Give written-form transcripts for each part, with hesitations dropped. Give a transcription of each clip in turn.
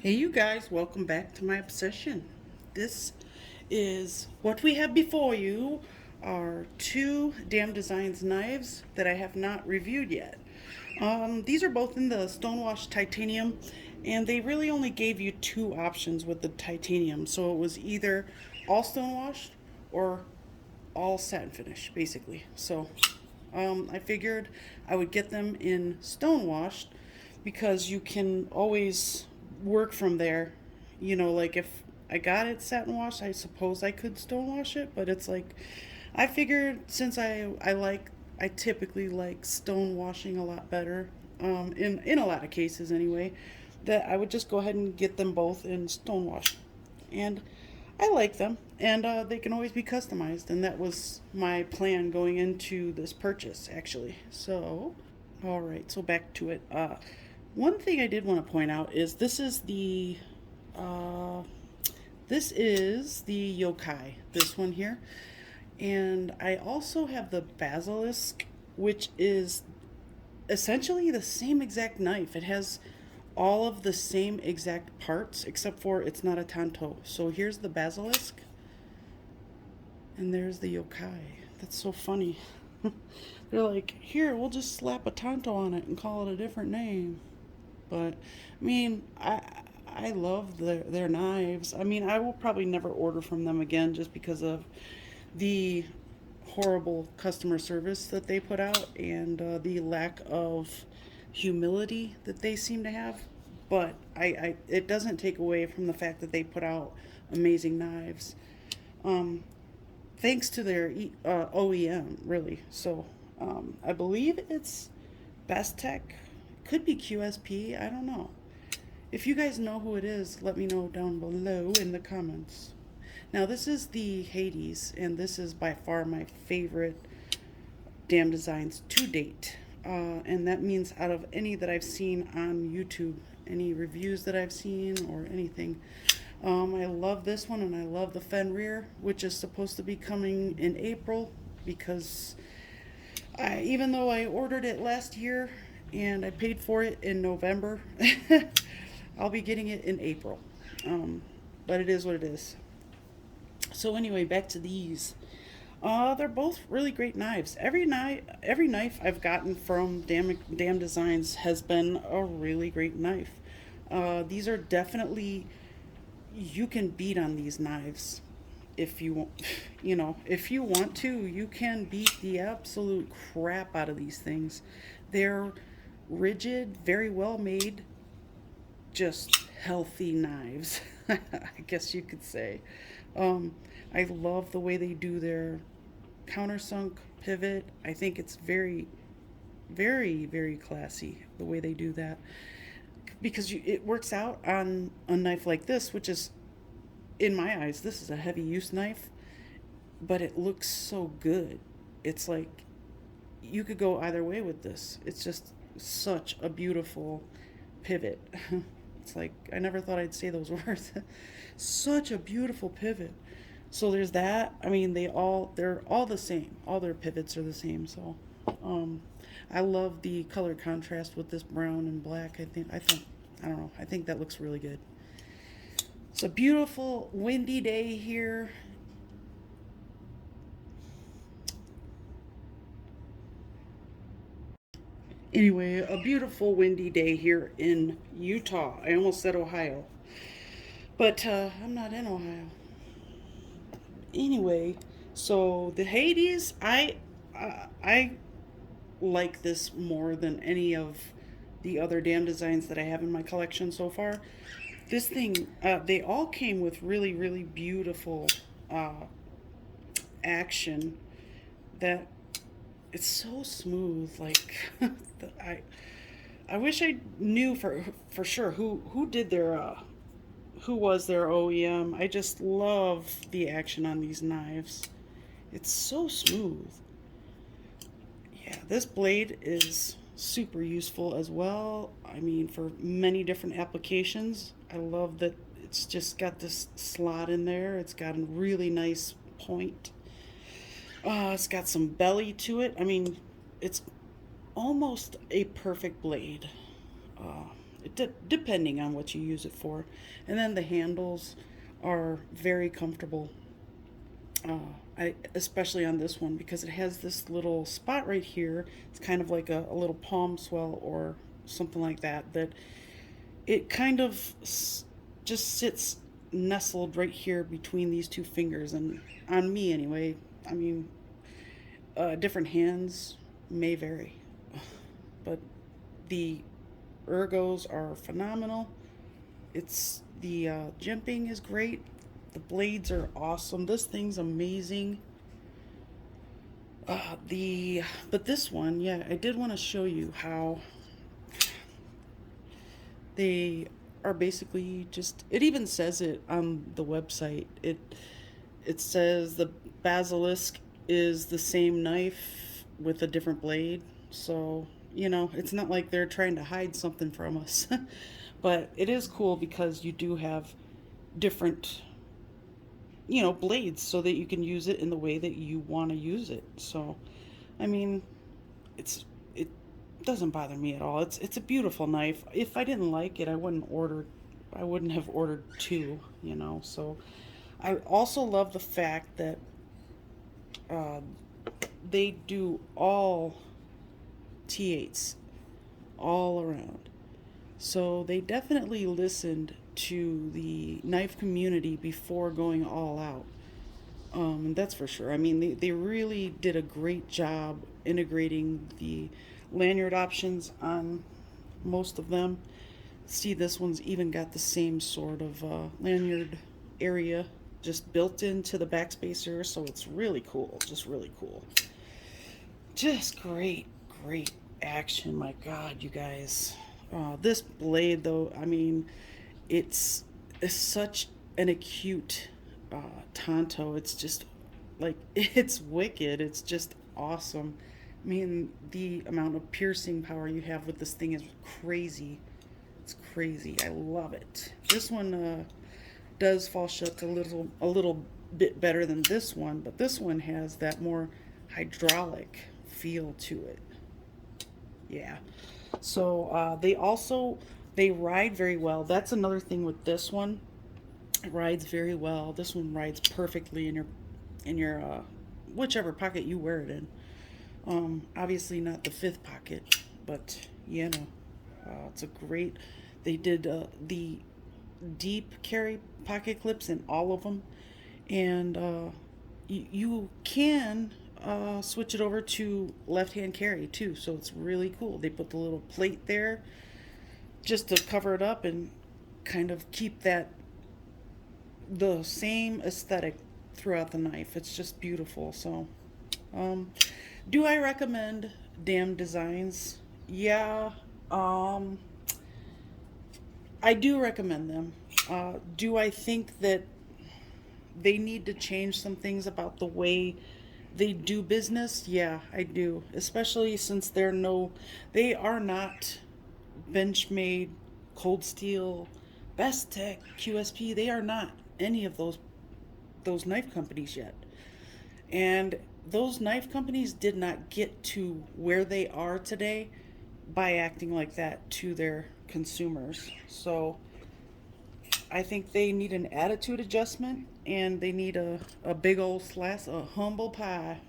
Hey, you guys, welcome back to my obsession. This is what we have before you are two Damn Designs knives that I have not reviewed yet. These are both in the Stonewashed titanium, and they really only gave you two options with the titanium. So it was either all stonewashed or all satin finish, basically. So I figured I would get them in stonewashed because you can always work from there. You know, like if I got it satin washed, I suppose I could stonewash it, but it's like I figured since I typically like stone washing a lot better, in a lot of cases anyway, that I would just go ahead and get them both in stonewash, and I like them, and they can always be customized, and that was my plan going into this purchase actually. So, all right, so back to it. One thing I did want to point out is uh, this is the Yokai, this one here. And I also have the Basilisk, which is essentially the same exact knife. It has all of the same exact parts, except for it's not a tanto. So here's the Basilisk, and there's the Yokai. That's so funny. They're like, here, we'll just slap a tanto on it and call it a different name. But I mean, I love their knives. I mean, I will probably never order from them again just because of the horrible customer service that they put out and the lack of humility that they seem to have. But it doesn't take away from the fact that they put out amazing knives. Um, Thanks to their OEM, really. So I believe it's Best Tech, could be QSP. I don't know. If you guys know who it is, let me know down below in the comments. Now, this is the Hades, and this is by far my favorite Damn Designs to date. And that means out of any that I've seen on YouTube, any reviews that I've seen or anything. I love this one, and I love the Fenrir, which is supposed to be coming in April because even though I ordered it last year and I paid for it in November, I'll be getting it in April. Um, but it is what it is. So anyway, back to these. They're both really great knives. Every knife I've gotten from Damn Designs has been a really great knife. These are definitely, you can beat on these knives if you want. You know, if you want to, you can beat the absolute crap out of these things. They're rigid, very well made, just healthy knives, I guess you could say. Um, I love the way they do their countersunk pivot. I think it's very classy the way they do that because it works out on a knife like this, which is, in my eyes, this is a heavy use knife, but it looks so good. It's like you could go either way with this. It's just such a beautiful pivot. It's like I never thought I'd say those words. Such a beautiful pivot. So there's that. I mean, they're all the same. All their pivots are the same. So, um, I love the color contrast with this brown and black. I don't know. I think that looks really good. It's a beautiful windy day here. Anyway, a beautiful windy day here in Utah. I almost said Ohio, but I'm not in Ohio. Anyway, so the Hades, I like this more than any of the other Damn Designs that I have in my collection so far. This thing, they all came with really beautiful uh, action that it's so smooth. Like I wish I knew for sure who did their who was their OEM. I just love the action on these knives. It's so smooth. Yeah, this blade is super useful as well. I mean, for many different applications. I love that it's just got this slot in there. It's got a really nice point. It's got some belly to it. I mean, it's almost a perfect blade. Uh, depending on what you use it for. And then the handles are very comfortable. Especially on this one because it has this little spot right here. It's kind of like a little palm swell or something like that. That it kind of just sits nestled right here between these two fingers, and on me anyway. I mean, different hands may vary, but the Ergos are phenomenal. It's the jimping is great. The blades are awesome. This thing's amazing. The but this one, yeah, I did want to show you how they are basically just. It even says it on the website. It says the basilisk is the same knife with a different blade. So it's not like they're trying to hide something from us. But it is cool because you do have different blades so that you can use it in the way that you want to use it. So, I mean, it doesn't bother me at all. It's a beautiful knife. If I didn't like it, I wouldn't have ordered two. So, I also love the fact that they do all T8s all around. So they definitely listened to the knife community before going all out. That's for sure. I mean, they really did a great job integrating the lanyard options on most of them. See, this one's even got the same sort of lanyard area just built into the backspacer, so it's really cool. Just really cool. Just great, great action. My God, you guys. This blade, though, I mean, it's such an acute tanto. It's just like it's wicked. It's just awesome. I mean, the amount of piercing power you have with this thing is crazy. It's crazy. I love it. This one does fall shut a little bit better than this one, but this one has that more hydraulic feel to it. Yeah. So they ride very well. That's another thing with this one. It rides very well. This one rides perfectly in your whichever pocket you wear it in. Obviously not the fifth pocket, but it's a great. They did the deep carry pocket clips in all of them, and you can switch it over to left-hand carry too, so it's really cool. They put the little plate there just to cover it up and kind of keep the same aesthetic throughout the knife. It's just beautiful. So do I recommend Damn Designs? Yeah, I do recommend them. Do I think that they need to change some things about the way they do business? Yeah, I do. Especially since they are not Benchmade, Cold Steel, Best Tech, QSP. They are not any of those knife companies yet. And those knife companies did not get to where they are today by acting like that to their consumers. So I think they need an attitude adjustment, and they need a big old slice of humble pie,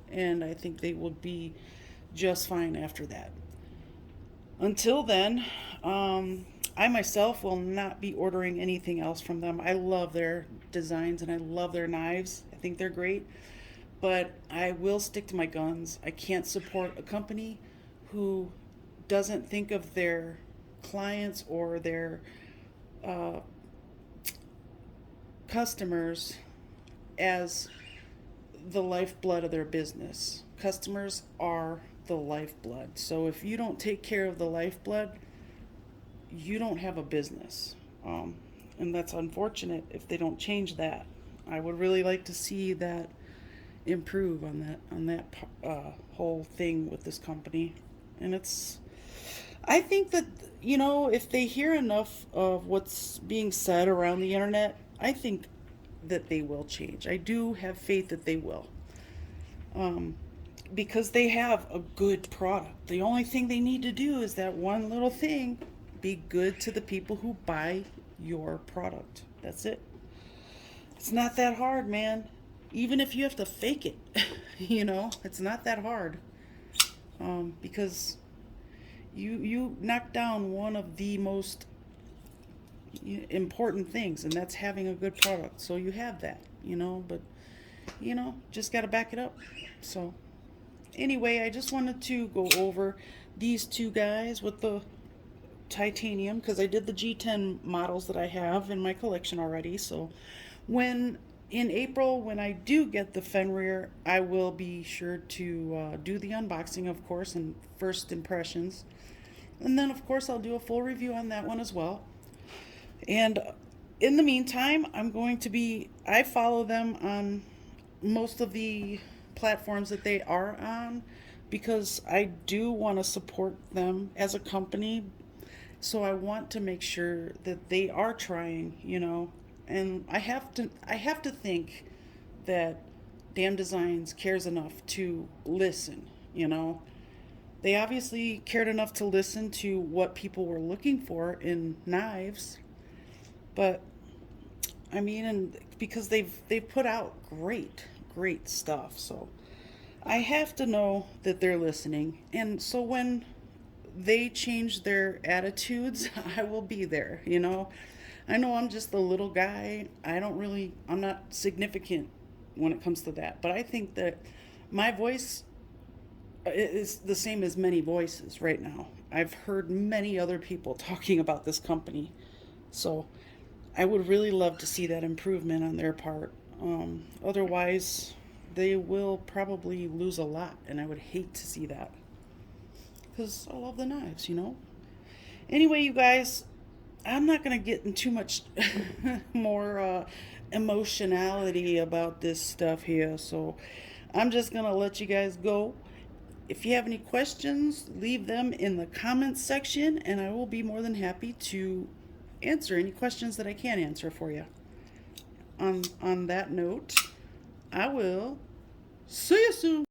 and I think they will be just fine after that. Until then, I myself will not be ordering anything else from them. I love their designs and I love their knives. I think they're great, but I will stick to my guns. I can't support a company who doesn't think of their clients or their customers as the lifeblood of their business. Customers are the lifeblood. So if you don't take care of the lifeblood, you don't have a business. And that's unfortunate if they don't change that. I would really like to see that improve on that whole thing with this company. And I think that, if they hear enough of what's being said around the internet, I think that they will change. I do have faith that they will. Because they have a good product. The only thing they need to do is that one little thing, be good to the people who buy your product. That's it. It's not that hard, man. Even if you have to fake it, it's not that hard. Because you knock down one of the most important things, and that's having a good product. So you have that, but just got to back it up. So anyway, I just wanted to go over these two guys with the titanium because I did the G10 models that I have in my collection already. So when in April, when I do get the Fenrir, I will be sure to do the unboxing, of course, and first impressions. And then, of course, I'll do a full review on that one as well. And in the meantime, I follow them on most of the platforms that they are on because I do want to support them as a company. So I want to make sure that they are trying, and I have to think that Damn Designs cares enough to listen, They obviously cared enough to listen to what people were looking for in knives, but I mean, and because they've put out great stuff, so I have to know that they're listening. And so when they change their attitudes, I will be there, I know I'm just a little guy. I'm not significant when it comes to that. But I think that my voice is the same as many voices right now. I've heard many other people talking about this company. So I would really love to see that improvement on their part. Otherwise, they will probably lose a lot. And I would hate to see that. Because I love the knives, Anyway, you guys, I'm not going to get into too much more emotionality about this stuff here. So I'm just going to let you guys go. If you have any questions, leave them in the comments section, and I will be more than happy to answer any questions that I can answer for you. On that note, I will see you soon.